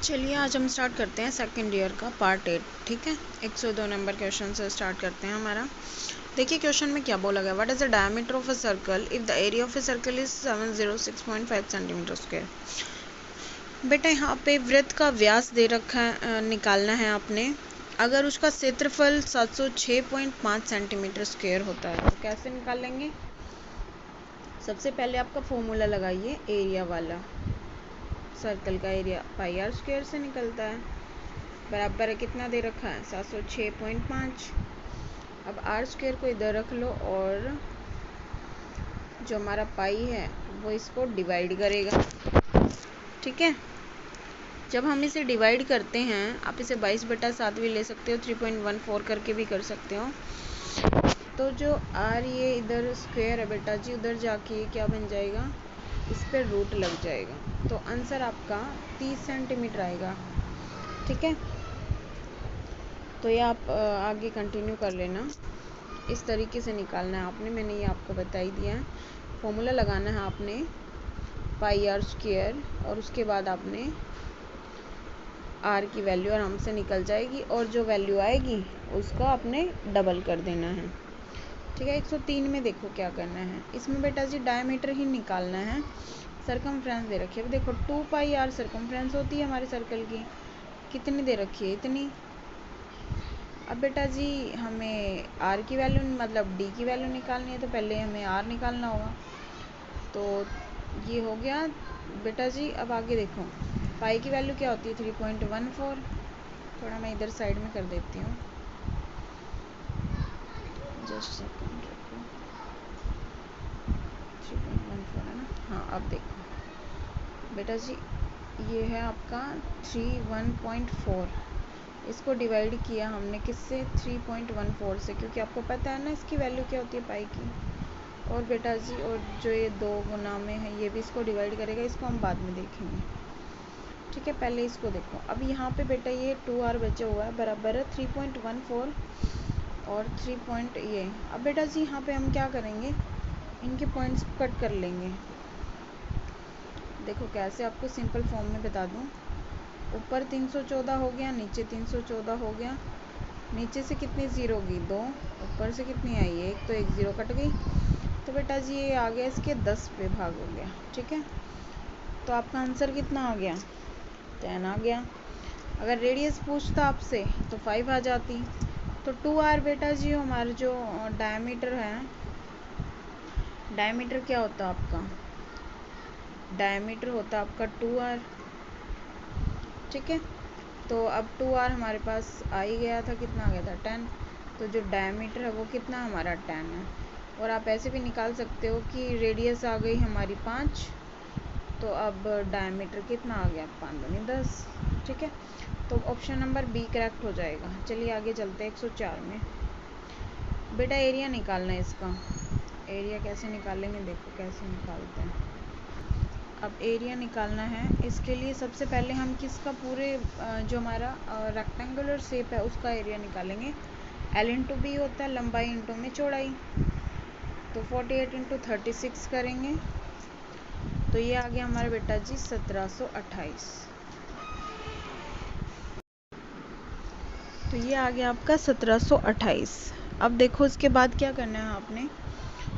चलिए आज हम स्टार्ट करते हैं सेकंड ईयर का पार्ट 8। ठीक है, 102 नंबर क्वेश्चन से स्टार्ट करते हैं हमारा। देखिए क्वेश्चन में क्या बोला गया, what is the diameter of a circle if the area of a circle is 706.5 centimetre square. बेटा यहाँ पे वृत्त का व्यास दे रखा है, निकालना है आपने। अगर उसका क्षेत्रफल 706.5 सेंटीमीटर स्क्वायर होता है तो कैसे निकालेंगे। सबसे पहले आपका फॉर्मूला लगाइए, एरिया वाला। सर्कल का एरिया पाई आर स्क्वायर से निकलता है, बराबर है कितना दे रखा है 706.5। अब आर स्क्वायर को इधर रख लो और जो हमारा पाई है वो इसको डिवाइड करेगा। ठीक है, जब हम इसे डिवाइड करते हैं, आप इसे 22/7 भी ले सकते हो, 3.14 करके भी कर सकते हो। तो जो आर ये इधर स्क्वायर है बेटा जी, उधर जाके क्या बन जाएगा, इस पर रूट लग जाएगा। तो आंसर आपका 30 सेंटीमीटर आएगा। ठीक है, तो ये आप आगे कंटिन्यू कर लेना। इस तरीके से निकालना है आपने, मैंने ये आपको बता ही दिया है। फॉर्मूला लगाना है आपने पाई आर स्क्वायर और उसके बाद आपने आर की वैल्यू आराम से निकल जाएगी और जो वैल्यू आएगी उसका आपने डबल कर देना है। ठीक है, 103 में देखो क्या करना है। इसमें बेटा जी डायमीटर ही निकालना है, सरकमफ्रेंस दे रखी है। देखो 2 पाई आर सरकमफ्रेंस होती है हमारे सर्कल की, कितनी दे रखी है, इतनी। अब बेटा जी हमें आर की वैल्यू मतलब डी की वैल्यू निकालनी है, तो पहले हमें आर निकालना होगा। तो ये हो गया बेटा जी। अब आगे देखो पाई की वैल्यू क्या होती है 3.14। थोड़ा मैं इधर साइड में कर देती हूँ, जस्ट सेकंड रखो। 3.14 है ना। हाँ अब देखो बेटा जी, ये है आपका 31.4। इसको डिवाइड किया हमने किससे, 3.14 से, क्योंकि आपको पता है ना इसकी वैल्यू क्या होती है पाई की। और बेटा जी और जो ये 2 गुना में है ये भी इसको डिवाइड करेगा, इसको हम बाद में देखेंगे। ठीक है, पहले इसको देखो। अब यहाँ पे बेटा ये 2r बचा हुआ है, बराबर है 3.14 और 3 पॉइंट ये। अब बेटा जी यहाँ पे हम क्या करेंगे, इनके पॉइंट्स कट कर लेंगे। देखो कैसे, आपको सिंपल फॉर्म में बता दूँ। ऊपर 314 हो गया, नीचे 314 हो गया। नीचे से कितनी ज़ीरो होगी, 2। ऊपर से कितनी आई, 1, तो 1 ज़ीरो कट गई। तो बेटा जी ये आ गया इसके 10 पे भाग हो गया। ठीक है, तो आपका आंसर कितना आ गया, 10 आ गया। अगर रेडियस पूछता आपसे तो 5 आ जाती। तो 2r बेटा जी हमारा जो डायमीटर है, डायमीटर क्या होता आपका, डायमीटर होता आपका 2r। ठीक है, तो अब 2r हमारे पास आ ही गया था, कितना आ गया था 10। तो जो डायमीटर है वो कितना हमारा 10 है। और आप ऐसे भी निकाल सकते हो कि रेडियस आ गई हमारी 5, तो अब डायमीटर कितना आ गया, 5 दूनी 10। ठीक है, तो ऑप्शन नंबर बी करेक्ट हो जाएगा। चलिए आगे चलते हैं 104 में। बेटा एरिया निकालना है इसका। एरिया कैसे निकालेंगे, देखो कैसे निकालते हैं। अब एरिया निकालना है, इसके लिए सबसे पहले हम किसका, पूरे जो हमारा रेक्टेंगुलर शेप है उसका एरिया निकालेंगे। L इंटू बी होता है लंबाई इंटू में चौड़ाई। तो 48 इंटू 36 करेंगे तो ये आ गया हमारा बेटा जी 1728। तो ये आ गया आपका 1728। अब देखो इसके बाद क्या करना है आपने,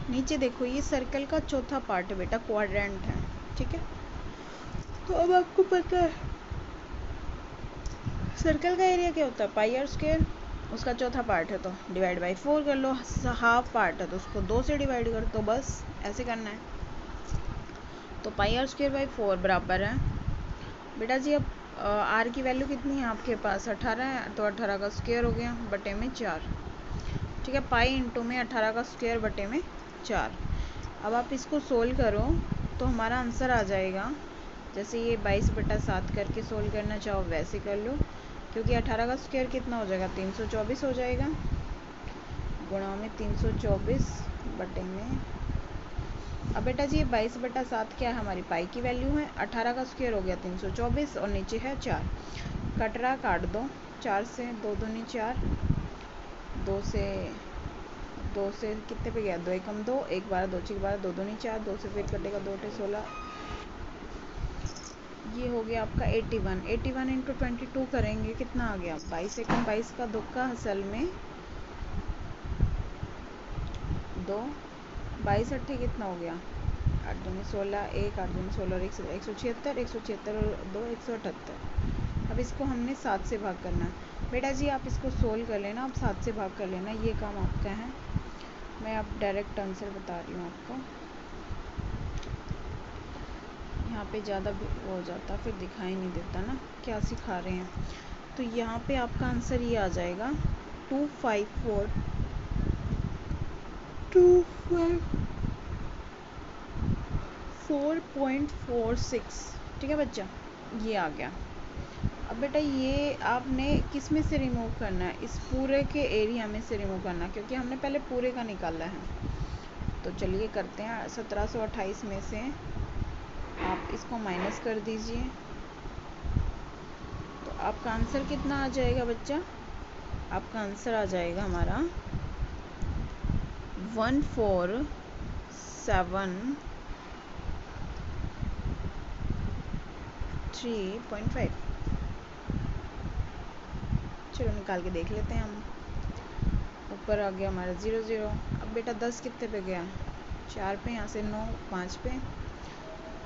नीचे देखो ये सर्कल का चौथा पार्ट है बेटा, क्वाड्रेंट है। ठीक है, तो अब आपको पता है सर्कल का एरिया क्या होता है, पाई आर स्क्वायर। उसका चौथा पार्ट है तो डिवाइड बाई 4 कर लो। हाफ पार्ट है तो उसको 2 से डिवाइड कर दो, बस ऐसे करना है। तो पाई आर स्क्वायर बाई 4 बराबर है बेटा जी। अब आर की वैल्यू कितनी है आपके पास, 18 है, तो 18 का स्क्वायर हो गया बटे में 4। ठीक है, पाई इंटू में 18 का स्क्वायर बटे में 4। अब आप इसको सोल्व करो तो हमारा आंसर आ जाएगा, जैसे ये 22/7 करके सोल्व करना चाहो वैसे कर लो, क्योंकि 18 का स्क्वायर कितना हो जाएगा, 324 हो जाएगा, गुणा में 324 बटे में। अब बेटा जी ये 22/7 क्या है, हमारी पाई की वैल्यू है। 18 का स्क्वायर हो गया 324 और नीचे है 4। कट रहा, काट दो 4 से, 2 दूनी 4, 2 से कितने पे गया, 2 एकम 2, 1 12 2 6 12, 2 दूनी 4, 2 से फिर कटेगा 2 टे 16, ये हो गया आपका 81। 81 इंटू 22 करेंगे, कितना आ गया 22 एकम 22 का दुक्का असल में 2, 22 अट्ठे कितना हो गया 8 दूनी 16, 1 8 दूनी 16 और 176, 176 और 2 178। अब इसको हमने 7 से भाग करना है। बेटा जी आप इसको सोल्व कर लेना, आप 7 से भाग कर लेना, ये काम आपका है। मैं अब डायरेक्ट आंसर बता रही हूँ आपको, यहाँ पे ज़्यादा वो हो जाता फिर दिखाई नहीं देता ना क्या सिखा रहे हैं। तो यहाँ पे आपका आंसर ये आ जाएगा 254.46। ठीक है बच्चा, ये आ गया। अब बेटा ये आपने किस में से रिमूव करना है, इस पूरे के एरिया में से रिमूव करना है, क्योंकि हमने पहले पूरे का निकाला है। तो चलिए करते हैं। 1728 में से आप इसको माइनस कर दीजिए, तो आपका आंसर कितना आ जाएगा बच्चा, आपका आंसर आ जाएगा हमारा 147.3.5। चलो निकाल के देख लेते हैं हम। ऊपर आ गया हमारा 0 0। अब बेटा 10 कितने पे गया 4 पे, यहाँ से 9 5 पे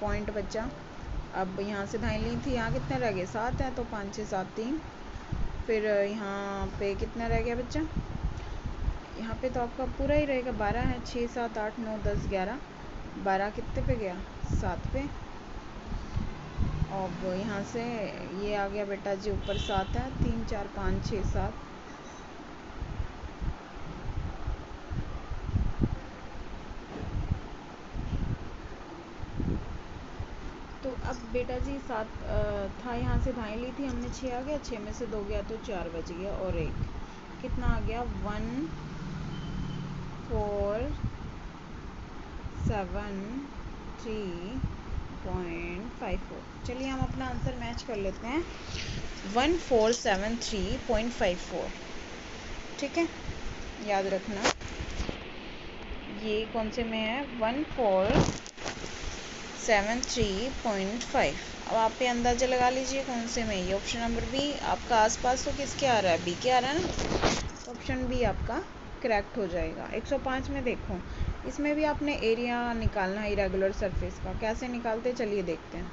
पॉइंट बचा। अब यहाँ से धाई ली थी, यहाँ कितने रह गए 7 है, तो 5 6 7 3। फिर यहाँ पे कितना रह गया बच्चा, यहाँ पे तो आपका पूरा ही रहेगा 12 है, 6 7 8 9 10 11। 12 कितने पे गया 7 पे। अब यहाँ से ये आ गया बेटा जी ऊपर 7 है, 3 4 5 6 7। तो अब बेटा जी 7 था, यहाँ से धाई ली थी हमने, 6 आ गया, 6 में से 2 गया तो 4 बच गया और 1 कितना आ गया 147.3.54। चलिए हम अपना आंसर मैच कर लेते हैं, 1473.54। ठीक है, याद रखना ये कौन से में है 1473.5। अब आप पे अंदाजा लगा लीजिए कौन से में, ये ऑप्शन नंबर बी आपका आसपास तो किसके आ रहा है, बी के आ रहा है ना, तो ऑप्शन बी आपका करेक्ट हो जाएगा। 105 में देखो, इसमें भी आपने एरिया निकालना है इरेगुलर सरफेस का, कैसे निकालते चलिए देखते हैं।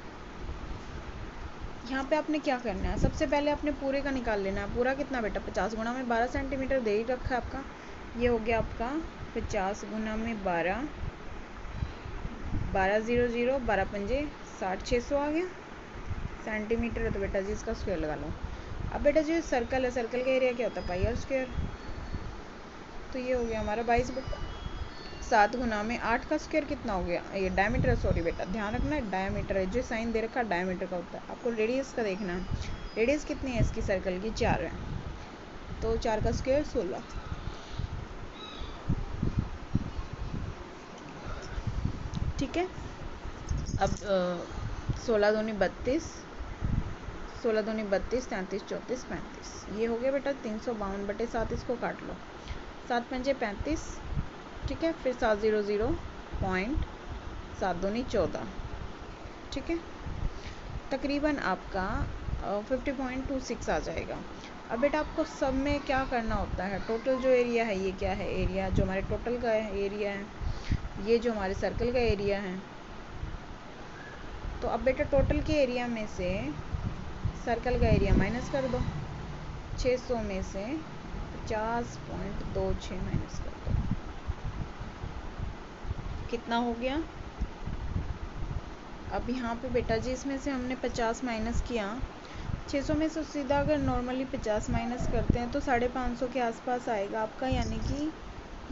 यहाँ पे आपने क्या करना है, सबसे पहले आपने पूरे का निकाल लेना है। पूरा कितना बेटा 50 गुना में 12 सेंटीमीटर दे ही रखा है आपका, ये हो गया आपका 50 गुना में 12, 12 0 0 12 पंजे 60 600 आ गया सेंटीमीटर है, तो बेटा जी इसका स्क्वायर लगा लो। अब बेटा जी सर्कल है, सर्कल का एरिया क्या होता है पाई आर स्क्वायर, तो ये हो गया हमारा 22 बटा 7 गुना में 8 का स्क्वायर कितना हो गया, ये डायमीटर, सॉरी बेटा ध्यान रखना है डायमीटर है, जो साइन दे रखा है डायमीटर का होता है। आपको रेडियस का देखना है, रेडियस कितनी है इसकी सर्कल की 4 है, तो 4 का स्क्वायर 16। ठीक है, अब 16 दूनी 32, 16 दूनी 32 33 34 35, ये हो गया बेटा 352 बटे 7, इसको काट लो, 7 पंजे 35। ठीक है, फिर 7 0 0 पॉइंट 7 दूनी 14। ठीक है, तकरीबन आपका 50.26 आ जाएगा। अब बेटा आपको सब में क्या करना होता है, टोटल जो एरिया है, ये क्या है एरिया, जो हमारे टोटल का एरिया है, ये जो हमारे सर्कल का एरिया है। तो अब बेटा टोटल के एरिया में से सर्कल का एरिया माइनस कर दो, 600 में से 50.26 माइनस कर दो, कितना हो गया। अब यहाँ पे बेटा जी इसमें से हमने 50 माइनस किया, 600 में से सीधा अगर नॉर्मली 50 माइनस करते हैं तो 550 के आसपास आएगा आपका, यानी कि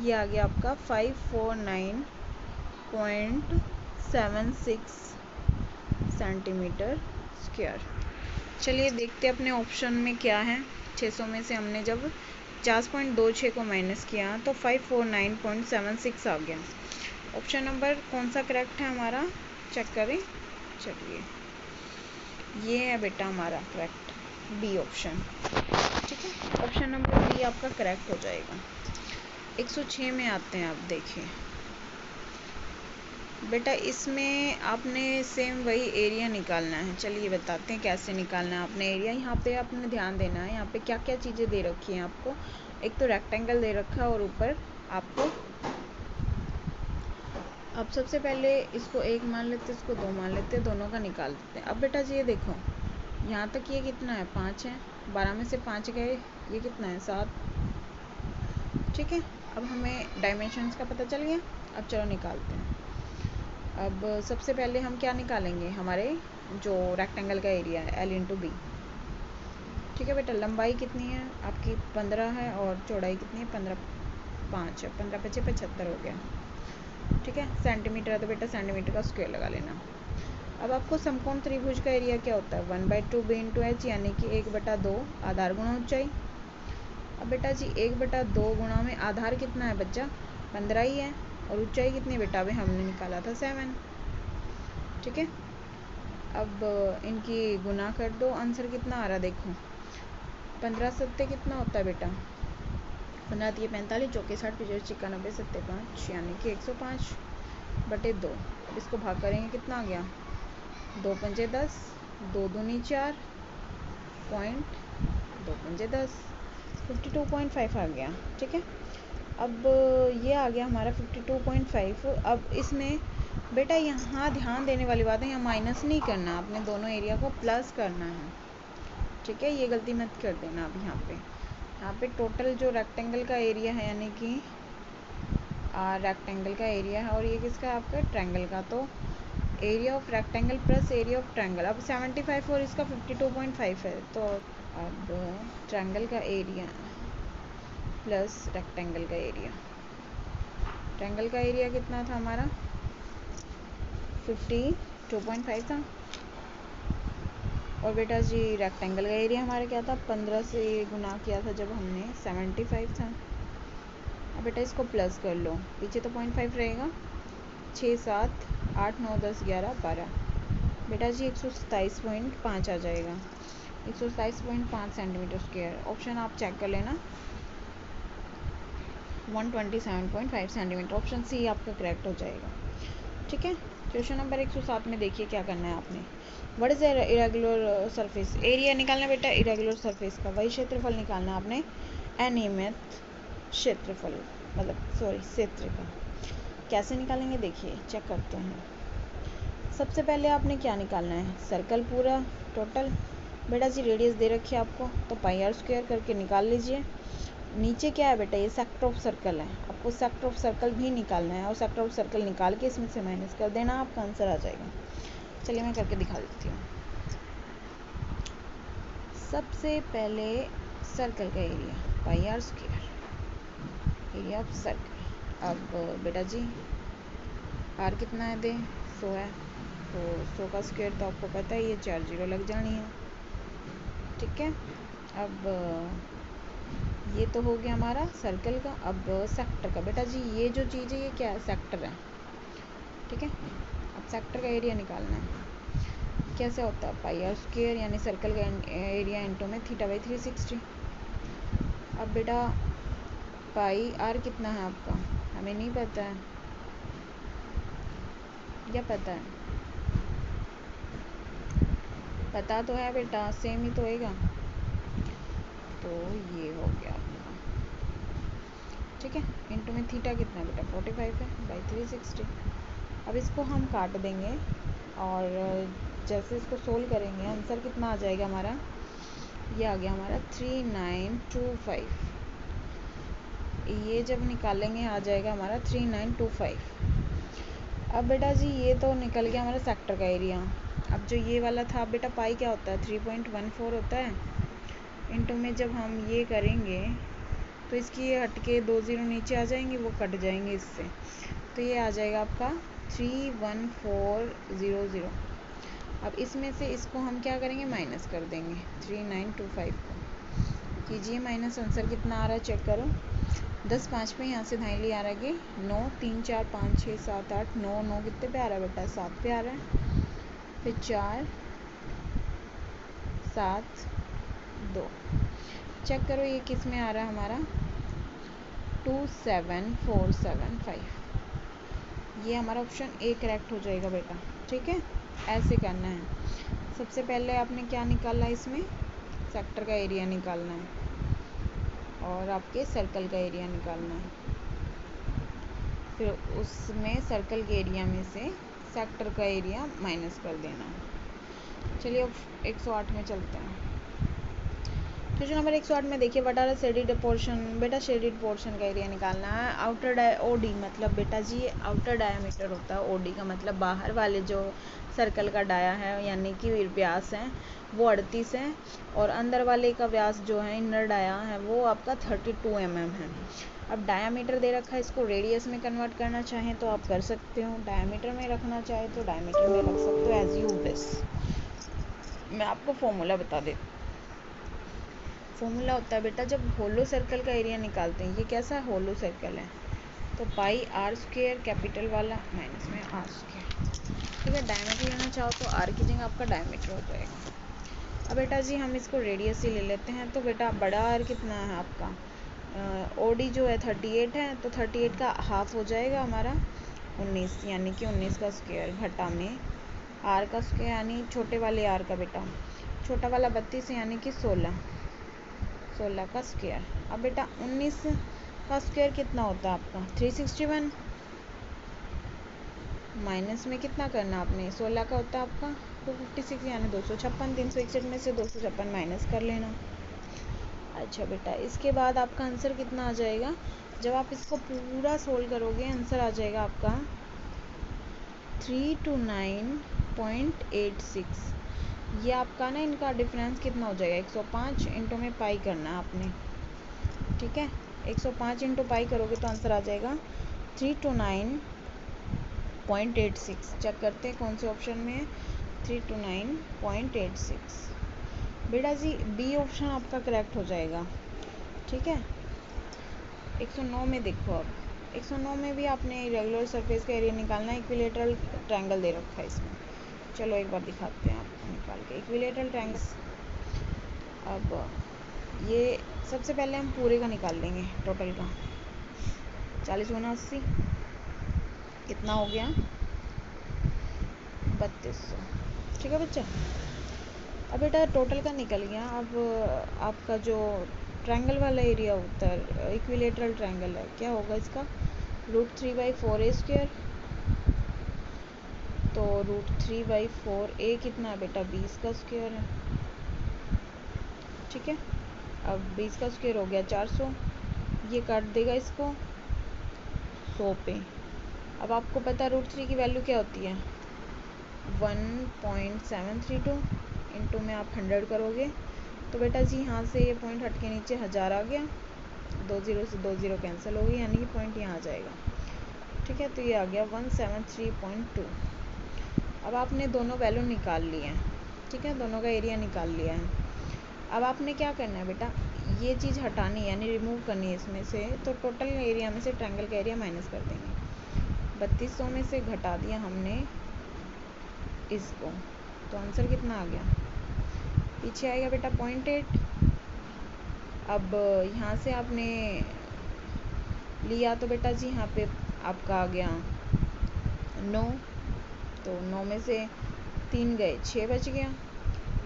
ये आ गया आपका 549.76 सेंटीमीटर स्क्वायर। चलिए देखते हैं अपने ऑप्शन में क्या है। 600 में से हमने जब 50.26 को माइनस किया तो 549.76 आ गया। ऑप्शन नंबर कौन सा करेक्ट है हमारा, चेक करें। चलिए ये है बेटा हमारा करेक्ट, बी ऑप्शन। ठीक है, ऑप्शन नंबर बी आपका करेक्ट हो जाएगा। 106 में आते हैं, आप देखिए बेटा इसमें आपने सेम वही एरिया निकालना है। चलिए बताते हैं कैसे निकालना है आपने एरिया। यहाँ पे आपने ध्यान देना है, यहाँ पे क्या क्या चीज़ें दे रखी हैं आपको। एक तो रेक्टेंगल दे रखा है और ऊपर आपको, अब सबसे पहले इसको 1 मान लेते, इसको 2 मान लेते, दोनों का निकाल देते हैं। अब बेटा जी ये देखो, यहाँ तक ये कितना है, 5 है, 12 में से 5 गए, ये कितना है, 7। ठीक है, अब हमें डायमेंशंस का पता चल गया। अब चलो निकालते हैं। अब सबसे पहले हम क्या निकालेंगे, हमारे जो रेक्टेंगल का एरिया है, L × B। ठीक है बेटा, लंबाई कितनी है आपकी, 15 है, और चौड़ाई कितनी है, 15, 5 है, 15 × 5 = 75 हो गया। ठीक है, सेंटीमीटर है तो बेटा सेंटीमीटर का स्क्वायर लगा लेना। अब आपको समकोण त्रिभुज का एरिया क्या होता है, 1/2 B × H, यानी कि 1/2 आधार गुणा ऊंचाई। अब बेटा जी 1/2 गुणा में आधार कितना है बच्चा, 15 ही है, और ऊंचाई कितनी बेटा, अभी हमने निकाला था 7। ठीक है, अब इनकी गुना कर दो, आंसर कितना आ रहा देखो, 15 सत्ते कितना होता है बेटा, 15 × 45, 4 × 60, 95, 7 × 5, यानी कि 105/2। अब इसको भाग करेंगे, कितना आ गया, 2 × 5 = 10, 2 दूनी 4, पॉइंट 2 × 10, 52.5 आ गया। ठीक है, अब ये आ गया हमारा 52.5। अब इसमें बेटा यहाँ ध्यान देने वाली बात है, यहाँ माइनस नहीं करना, आपने दोनों एरिया को प्लस करना है। ठीक है, ये गलती मत कर देना। अब यहाँ पे टोटल जो रेक्टेंगल का एरिया है, यानी कि रेक्टेंगल का एरिया है, और ये किसका है आपका, ट्रायंगल का, तो area of rectangle plus area of triangle. अब 75 और इसका 52.5 है, तो अब ट्रायंगल का एरिया प्लस रेक्टेंगल का एरिया, ट्रायंगल का एरिया कितना था हमारा, 52.5 था, और बेटा जी रेक्टेंगल का एरिया हमारा क्या था, 15 से गुना किया था जब हमने, 75 था। अब बेटा इसको प्लस कर लो, पीछे तो 0.5 रहेगा, 6, 7, 8, 9, 10, 11, 12, बेटा जी 127.5 आ जाएगा, 127.5 सेंटीमीटर स्क्वायर। ऑप्शन आप चेक कर लेना, 127.5 सेंटीमीटर, ऑप्शन सी आपका करेक्ट हो जाएगा। ठीक है, क्वेश्चन नंबर 107 में देखिए क्या करना है आपने। What is irregular surface, area निकालना बेटा इरेगुलर सरफेस का, वही क्षेत्रफल निकालना आपने, अनियमित क्षेत्रफल, मतलब सॉरी क्षेत्र का। कैसे निकालेंगे देखिए, चेक करते हैं। सबसे पहले आपने क्या निकालना है, सर्कल पूरा टोटल। बेटा जी रेडियस दे रखी है आपको, तो πr² करके निकाल लीजिए। नीचे क्या है बेटा, ये सेक्टर ऑफ सर्कल है, आपको सेक्टर ऑफ सर्कल भी निकालना है, और सेक्टर ऑफ सर्कल निकाल के इसमें से माइनस कर देना, आपका आंसर आ जाएगा। चलिए मैं करके दिखा देती हूँ। सबसे पहले सर्कल का area, πr², area of circle. अब बेटा जी आर कितना है दे, 100 है, तो 100 का स्क्वायर तो आपको पता है, ये 4 0 लग जानी है। ठीक है, अब ये तो हो गया हमारा सर्कल का। अब सेक्टर का, बेटा जी ये जो चीज़ है ये क्या है, सेक्टर है। ठीक है, अब सेक्टर का एरिया निकालना है, कैसे होता है, πr², यानी सर्कल का एरिया इंटू में θ/360। अब बेटा πr कितना है आपका, हमें नहीं पता है, या पता है, पता तो है बेटा, सेम ही तो होएगा, तो ये हो गया आपका। ठीक है, इंटू में थीटा कितना है बेटा, 45 है, बाई 360। अब इसको हम काट देंगे, और जैसे इसको सोल्व करेंगे आंसर कितना आ जाएगा हमारा, ये आ गया हमारा 3925। ये जब निकालेंगे आ जाएगा हमारा 3925। अब बेटा जी ये तो निकल गया हमारा सेक्टर का एरिया। अब जो ये वाला था बेटा, पाई क्या होता है, 3.14 होता है, इंटू में जब हम ये करेंगे तो इसकी ये हट के 2 0 नीचे आ जाएंगे, वो कट जाएंगे इससे, तो ये आ जाएगा आपका 31400। अब इसमें से इसको हम क्या करेंगे, माइनस कर देंगे, 3925 को कीजिए माइनस, आंसर कितना आ रहा है चेक करो, 10 5 पे यहाँ से धाई आ रहा है, 9 3 4 5 6 7 8 9 9 कितने पे आ रहा है बेटा, 7 पे आ रहा है, फिर 4 7 2, चेक करो ये किस में आ रहा है हमारा, 27475। ये हमारा ऑप्शन ए करेक्ट हो जाएगा बेटा। ठीक है, ऐसे करना है। सबसे पहले आपने क्या निकालना है, इसमें सेक्टर का एरिया निकालना है और आपके सर्कल का एरिया निकालना है। फिर उसमें सर्कल के एरिया में से सेक्टर का एरिया माइनस कर देना है। चलिए अब 108 में चलते हैं। क्वेश्चन नंबर 108 में देखिए, व्हाट आर शेडेड पोर्शन। बेटा शेडेड पोर्शन का एरिया निकालना है। आउटर ओडी मतलब बेटा जी आउटर डायामीटर होता है, ओडी का मतलब बाहर वाले जो सर्कल का डाया है यानी कि व्यास है वो 38 है, और अंदर वाले का व्यास जो है इनर डाया है वो आपका 32 mm है। अब डायामीटर दे रखा है, इसको रेडियस में कन्वर्ट करना चाहें तो आप कर सकते हो, डायामीटर में रखना चाहे तो डायामीटर में रख सकते हो, एज यू विश। मैं आपको फॉर्मूला बता देती। फॉर्मूला होता है बेटा, जब होलो सर्कल का एरिया निकालते हैं, ये कैसा होलो सर्कल है, तो पाई आर स्क्वायर कैपिटल वाला माइनस में आर स्क्वायर। ठीक है, डायमीटर लेना चाहो तो आर की जगह आपका डायमीटर हो जाएगा। अब बेटा जी हम इसको रेडियस ही ले लेते हैं, तो बेटा बड़ा आर कितना है आपका, ओडी जो है 38 है, तो 38 का हाफ हो जाएगा हमारा 19, यानी कि 19 का स्क्वायर घटा में आर का स्क्वायर यानी छोटे वाले आर का बेटा, छोटा वाला 32 यानी कि 16 का स्क्वायर। अब बेटा 19 का स्क्वायर कितना होता है आपका 361, माइनस में कितना करना आपने 16 का होता है आपका 256 यानी 256, 361 में से 256 माइनस कर लेना। अच्छा बेटा इसके बाद आपका आंसर कितना आ जाएगा, जब आप इसको पूरा सोल्व करोगे आंसर आ जाएगा आपका 329.86। ये आपका ना इनका डिफरेंस कितना हो जाएगा 105 इंटू में पाई करना है आपने। ठीक है, 105 इंटू पाई करोगे तो आंसर आ जाएगा 329.86। चेक करते हैं कौन से ऑप्शन में है, 329.86। बेटा जी बी ऑप्शन आपका करेक्ट हो जाएगा। ठीक है, 109 में देखो, अब 109 में भी आपने रेगुलर सरफेस का एरिया निकालना है। इक्विलेटरल ट्रायंगल दे रखा है इसमें, चलो एक बार दिखाते हैं आपको निकाल के इक्विलेटरल ट्रायंगल। अब ये सबसे पहले हम पूरे का निकाल लेंगे, टोटल का 40 गुना 80 कितना हो गया 3200। ठीक है बच्चा, अब बेटा टोटल का निकल गया। अब आपका जो ट्रायंगल वाला एरिया होता है इक्विलेटरल ट्रायंगल है, क्या होगा इसका √3/4 a स्क्वायर, तो √3/4 a कितना है बेटा 20 का स्क्वायर है। ठीक है, अब 20 का स्क्वायर हो गया 400, ये काट देगा इसको 100 पे। अब आपको पता है √3 की वैल्यू क्या होती है 1.732, इंटू में आप 100 करोगे तो बेटा जी यहाँ से ये पॉइंट हट के नीचे 1000 आ गया, 2 0 से 2 0 कैंसिल हो गई यानी कि पॉइंट यहाँ आ जाएगा। ठीक है, तो ये आ गया 173.2। अब आपने दोनों वैल्यू निकाल लिए हैं। ठीक है, दोनों का एरिया निकाल लिया है। अब आपने क्या करना है बेटा, ये चीज़ हटानी है यानी रिमूव करनी है इसमें से, तो टोटल एरिया में से ट्रायंगल का एरिया माइनस कर देंगे। 3200 में से घटा दिया हमने इसको, तो आंसर कितना आ गया, पीछे आएगा बेटा 0.8। अब यहाँ से आपने लिया तो बेटा जी यहाँ पे आपका आ गया 9, तो 9 में से 3 गए 6 बच गया।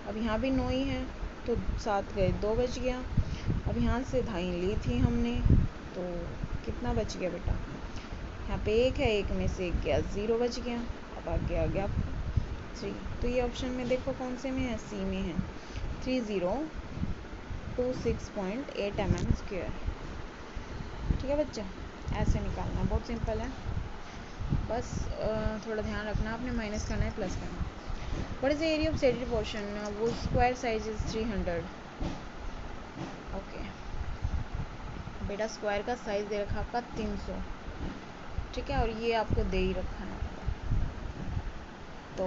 अब यहाँ भी 9 ही है तो 7 गए 2 बच गया। अब यहाँ से धाई ली थी हमने तो कितना बच गया बेटा, यहाँ पे 1 है, 1 में से 1 गया 0 बच गया। अब आगे आ गया 3, तो ये ऑप्शन में देखो कौन से में है, सी में है 3026.8 mm स्क्वायर। ठीक है बच्चा, ऐसे निकालना बहुत सिंपल है, बस थोड़ा ध्यान रखना, आपने माइनस करना है प्लस करना है। What is the area of shaded portion, वो स्क्वायर साइज इज 300। ओके बेटा स्क्वायर का साइज दे रखा आपका 300। ठीक है, और ये आपको दे ही रखा है। तो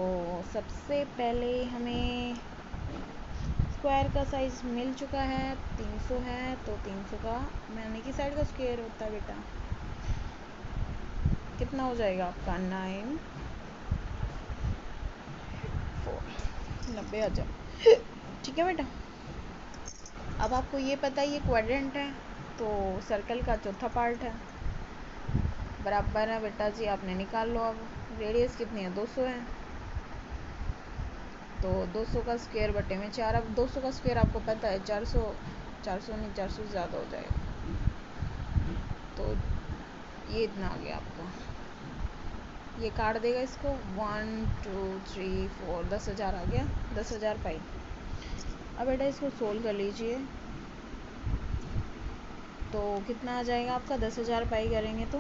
सबसे पहले हमें स्क्वायर का साइज मिल चुका है 300 है, तो 300 का यानी कि साइड का स्क्वायर होता है बेटा, कितना हो जाएगा आपका 90 आ जाए। ठीक है बेटा, अब आपको ये पता है ये क्वाड्रेंट है तो सर्कल का चौथा पार्ट है, बराबर है बेटा जी, आपने निकाल लो। अब रेडियस कितनी है, 200 है, तो 200 का स्क्वायर बटे में 4। अब 200 का स्क्वायर आपको पता है 400, 400 नहीं 400 ज़्यादा हो जाएगा, तो ये इतना आ गया आपका। ये काट देगा इसको, 1 2 3 4, 10,000 आ गया, 10,000 पाई। अब बेटा इसको सोल्व कर लीजिए, तो कितना आ जाएगा आपका, 10,000 पाई करेंगे तो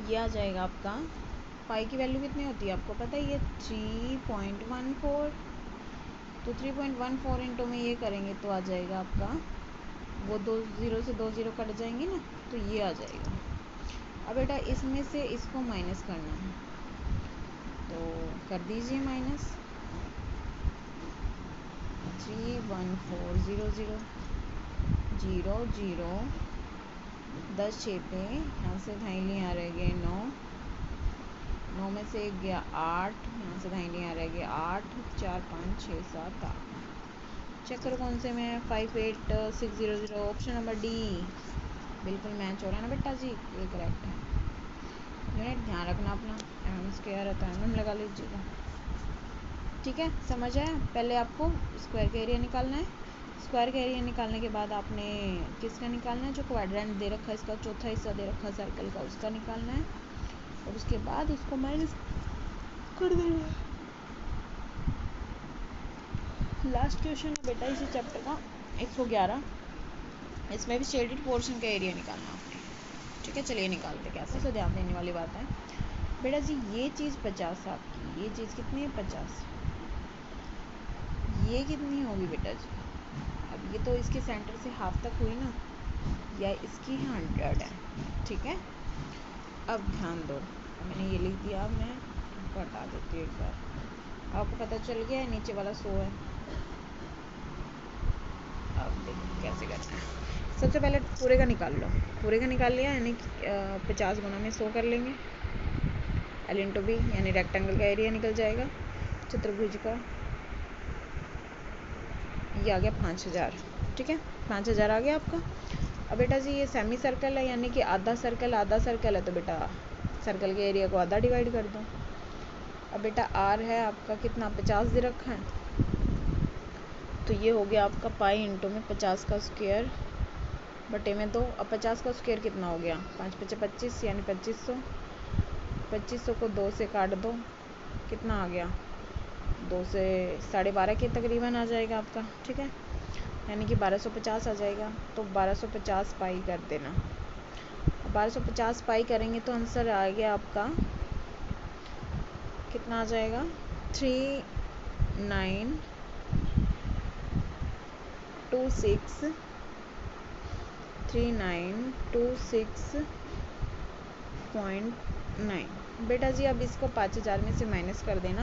ये आ जाएगा आपका। पाई की वैल्यू कितनी होती है आपको पता है, ये 3.14, तो 3.14 इंटू में ये करेंगे तो आ जाएगा आपका, वो 2 0 से 2 0 कट जाएंगे ना, तो ये आ जाएगा। अब बेटा इसमें से इसको माइनस करना है, तो कर दीजिए माइनस। 31400 0 0, 10 6 पे यहाँ से धाइली यहाँ रह गए 9, 9 में से 1 गया 8, यहाँ से धाइली यहाँ रह गए 8, 4 5 6 7 8। चेक करो कौन से में 58600, ऑप्शन नंबर डी बिल्कुल मैच हो रहा है ना बेटा जी, ये करेक्ट है। यूनिट ध्यान रखना अपना, mm स्क्वायर है तो mm लगा लीजिएगा, ठीक है, समझ आया। पहले आपको स्क्वायर का एरिया निकालना है, स्क्वायर का एरिया निकालने के बाद आपने किसका निकालना है, जो क्वाड्रेंट दे रखा है, इसका चौथा हिस्सा दे रखा है सर्कल का, उसका निकालना है, और उसके बाद उसको माइनस कर देना है। लास्ट क्वेश्चन है बेटा इसी चैप्टर का 111, इसमें भी शेडेड पोर्शन का एरिया निकालना आपने, ठीक है। चलिए निकालते कैसे, तो ध्यान देने वाली बात है बेटा जी। ये चीज़ 50 आपकी, ये चीज़ कितनी है 50, ये कितनी होगी बेटा जी, अब ये तो इसके सेंटर से हाफ तक हुई ना, या इसकी 100 है, ठीक है। अब ध्यान दो, मैंने ये लिख दिया, मैं हटा देती हूँ एक बार, आपको पता चल गया है नीचे वाला 100 है। अब देखो कैसे करना है, सबसे पहले पूरे का निकाल लो, पूरे का निकाल लिया, यानी 50 गुना में 100 कर लेंगे, L इंटू बी, यानी रेक्टेंगल का एरिया निकल जाएगा चतुर्भुज का, ये आ गया 5000, ठीक है, 5000 आ गया आपका। अब बेटा जी ये सेमी सर्कल है, यानी कि आधा सर्कल है, तो बेटा सर्कल के एरिया को आधा डिवाइड कर दो। अब बेटा आर है आपका कितना, 50 दे रखा है, तो ये हो गया आपका पाई इंटू में 50 का स्क्वायर बटे में 2। अब 50 का स्क्वायर कितना हो गया, 5 5 25, यानी 2500, 2500 को 2 से काट दो, कितना आ गया, 2 से 12.5 के तकरीबन आ जाएगा आपका, ठीक है, यानी कि 1250 आ जाएगा, तो 1250 पाई कर देना। 1250 पाई करेंगे तो आंसर आ गया आपका, कितना आ जाएगा, 3926.9। बेटा जी अब इसको 5000 में से माइनस कर देना,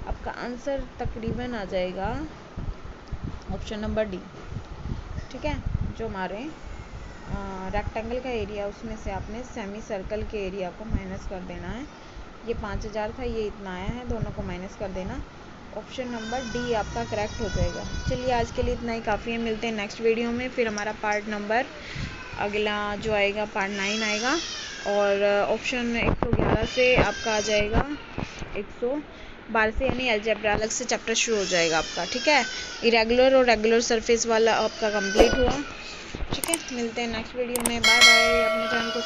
आपका आंसर तकरीबन आ जाएगा ऑप्शन नंबर डी, ठीक है। जो हमारे रेक्टेंगल का एरिया उसमें से आपने सेमी सर्कल के एरिया को माइनस कर देना है। ये 5000 था, ये इतना आया है, दोनों को माइनस कर देना, ऑप्शन नंबर डी आपका करेक्ट हो जाएगा। चलिए आज के लिए इतना ही काफ़ी है, मिलते हैं नेक्स्ट वीडियो में, फिर हमारा पार्ट नंबर अगला जो आएगा पार्ट 9 आएगा, और ऑप्शन 111 से आपका आ जाएगा 112 से, यानी अलजेब्रा अलग से चैप्टर शुरू हो जाएगा आपका, ठीक है। इरेगुलर और रेगुलर सरफेस वाला आपका कंप्लीट हुआ, ठीक है। मिलते हैं नेक्स्ट वीडियो में, बाय बाय। अपने चैनल को